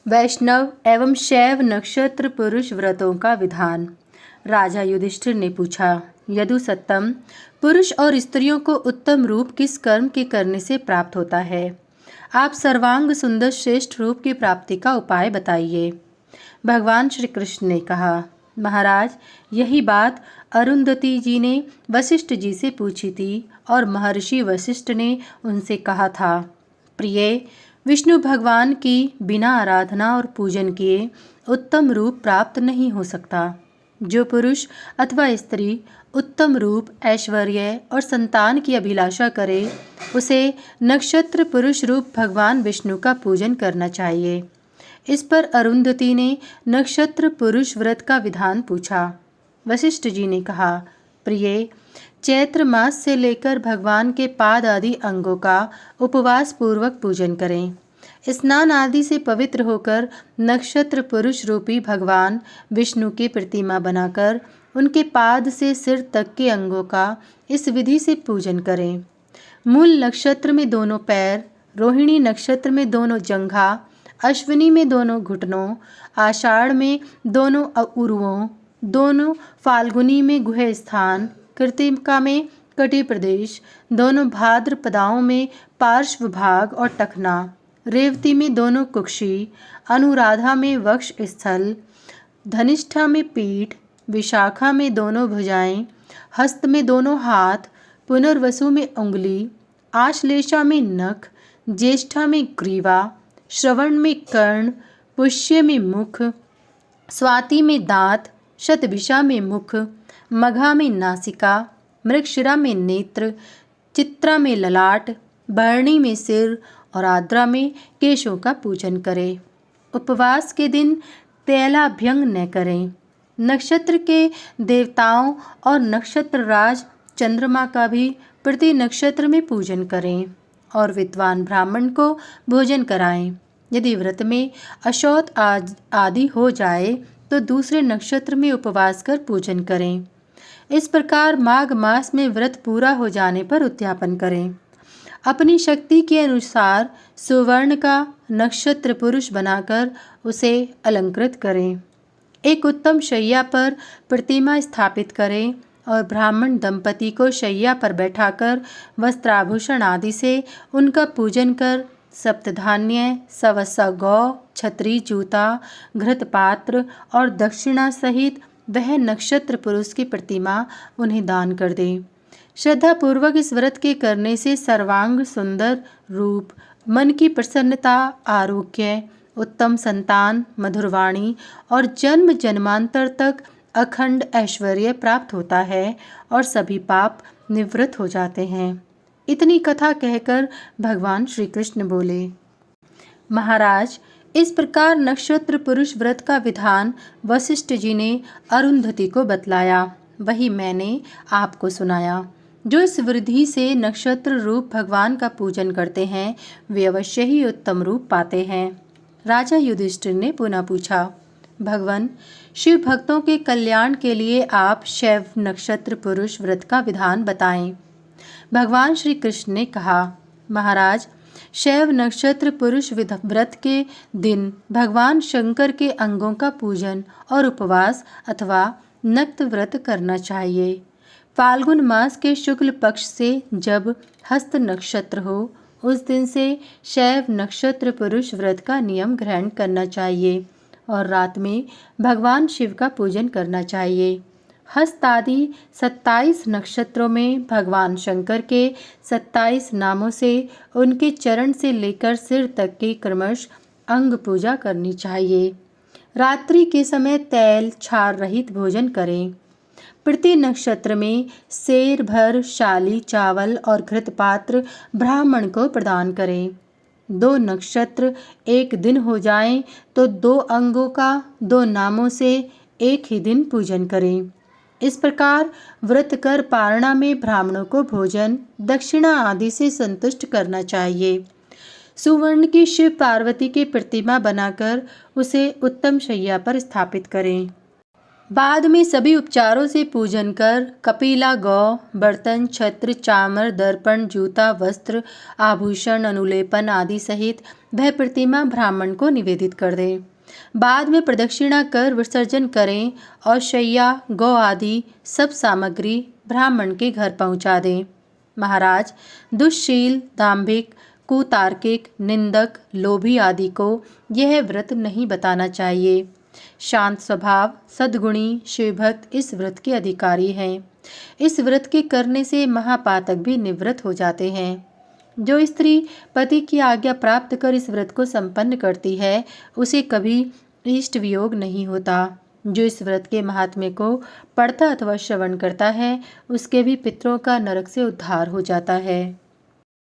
वैष्णव एवं शैव नक्षत्र पुरुष व्रतों का विधान। राजा युधिष्ठिर ने पूछा, यदु सत्तम, पुरुष और स्त्रियों को उत्तम रूप किस कर्म के करने से प्राप्त होता है? आप सर्वांग सुंदर श्रेष्ठ रूप की प्राप्ति का उपाय बताइए। भगवान श्री कृष्ण ने कहा, महाराज, यही बात अरुंधति जी ने वशिष्ठ जी से पूछी थी और महर्षि वशिष्ठ ने उनसे कहा था, प्रिय, विष्णु भगवान की बिना आराधना और पूजन किए उत्तम रूप प्राप्त नहीं हो सकता। जो पुरुष अथवा स्त्री उत्तम रूप, ऐश्वर्य और संतान की अभिलाषा करे, उसे नक्षत्र पुरुष रूप भगवान विष्णु का पूजन करना चाहिए। इस पर अरुंधति ने नक्षत्र पुरुष व्रत का विधान पूछा। वशिष्ठ जी ने कहा, प्रिय, चैत्र मास से लेकर भगवान के पाद आदि अंगों का उपवास पूर्वक पूजन करें। स्नान आदि से पवित्र होकर नक्षत्र पुरुष रूपी भगवान विष्णु की प्रतिमा बनाकर उनके पाद से सिर तक के अंगों का इस विधि से पूजन करें। मूल नक्षत्र में दोनों पैर, रोहिणी नक्षत्र में दोनों जंघा, अश्विनी में दोनों घुटनों, आषाढ़ में दोनों उरुओं, दोनों फाल्गुनी में गुह स्थान, कृत्तिका में कटी प्रदेश, दोनों भाद्रपदाओं में पार्श्व भाग और टखना, रेवती में दोनों कुक्षी, अनुराधा में वक्ष स्थल, धनिष्ठा में पीठ, विशाखा में दोनों भुजाएं, हस्त में दोनों हाथ, पुनर्वसु में उंगली, आश्लेषा में नख, ज्येष्ठा में ग्रीवा, श्रवण में कर्ण, पुष्य में मुख, स्वाति में दांत, शतभिषा में मुख, मघा में नासिका, मृगशिरा में नेत्र, चित्रा में ललाट, भरणी में सिर और आद्रा में केशों का पूजन करें। उपवास के दिन तैलाभ्यंग न करें। नक्षत्र के देवताओं और नक्षत्र राज चंद्रमा का भी प्रति नक्षत्र में पूजन करें और विद्वान ब्राह्मण को भोजन कराएं। यदि व्रत में अशौच आदि हो जाए तो दूसरे नक्षत्र में उपवास कर पूजन करें। इस प्रकार माघ मास में व्रत पूरा हो जाने पर उद्यापन करें। अपनी शक्ति के अनुसार सुवर्ण का नक्षत्र पुरुष बनाकर उसे अलंकृत करें। एक उत्तम शैया पर प्रतिमा स्थापित करें और ब्राह्मण दंपति को शैया पर बैठाकर वस्त्राभूषण आदि से उनका पूजन कर सप्तधान्य, सवसा गौ, छत्री, जूता, घृतपात्र और दक्षिणा सहित वह नक्षत्र पुरुष की प्रतिमा उन्हें दान कर दें। श्रद्धा पूर्वक इस व्रत के करने से सर्वांग सुंदर रूप, मन की प्रसन्नता, आरोग्य, उत्तम संतान, मधुरवाणी और जन्म जन्मांतर तक अखंड ऐश्वर्य प्राप्त होता है और सभी पाप निवृत्त हो जाते हैं। इतनी कथा कहकर भगवान श्री कृष्ण बोले, महाराज, इस प्रकार नक्षत्र पुरुष व्रत का विधान वशिष्ठ जी ने अरुंधति को बतलाया, वही मैंने आपको सुनाया। जो इस विधि से नक्षत्र रूप भगवान का पूजन करते हैं वे अवश्य ही उत्तम रूप पाते हैं। राजा युधिष्ठिर ने पुनः पूछा, भगवान, शिव भक्तों के कल्याण के लिए आप शैव नक्षत्र पुरुष व्रत का विधान बताएं। भगवान श्री कृष्ण ने कहा, महाराज, शैव नक्षत्र पुरुष व्रत के दिन भगवान शंकर के अंगों का पूजन और उपवास अथवा नक्त व्रत करना चाहिए। फाल्गुन मास के शुक्ल पक्ष से जब हस्त नक्षत्र हो उस दिन से शैव नक्षत्र पुरुष व्रत का नियम ग्रहण करना चाहिए और रात में भगवान शिव का पूजन करना चाहिए। हस्त आदि 27 नक्षत्रों में भगवान शंकर के 27 नामों से उनके चरण से लेकर सिर तक की क्रमश अंग पूजा करनी चाहिए। रात्रि के समय तैल क्षार रहित भोजन करें। प्रति नक्षत्र में सेर भर शाली चावल और घृतपात्र ब्राह्मण को प्रदान करें। 2 नक्षत्र एक दिन हो जाएं तो 2 अंगों का 2 नामों से एक ही दिन पूजन करें। इस प्रकार व्रत कर पारणा में ब्राह्मणों को भोजन, दक्षिणा आदि से संतुष्ट करना चाहिए। सुवर्ण की शिव पार्वती की प्रतिमा बनाकर उसे उत्तम शैया पर स्थापित करें। बाद में सभी उपचारों से पूजन कर कपिला गौ, बर्तन, छत्र, चामर, दर्पण, जूता, वस्त्र, आभूषण, अनुलेपन आदि सहित वह प्रतिमा ब्राह्मण को निवेदित कर दें। बाद में प्रदक्षिणा कर विसर्जन करें और शैया, गौ आदि सब सामग्री ब्राह्मण के घर पहुंचा दें। महाराज, दुष्शील, दाम्भिक, कुतार्किक, निंदक, लोभी आदि को यह व्रत नहीं बताना चाहिए। शांत स्वभाव, सद्गुणी, शिवभक्त इस व्रत के अधिकारी हैं। इस व्रत के करने से महापातक भी निवृत्त हो जाते हैं। जो स्त्री पति की आज्ञा प्राप्त कर इस व्रत को संपन्न करती है, उसे कभी इष्ट वियोग नहीं होता। जो इस व्रत के महात्म्य को पढ़ता अथवा श्रवण करता है, उसके भी पितरों का नरक से उद्धार हो जाता है।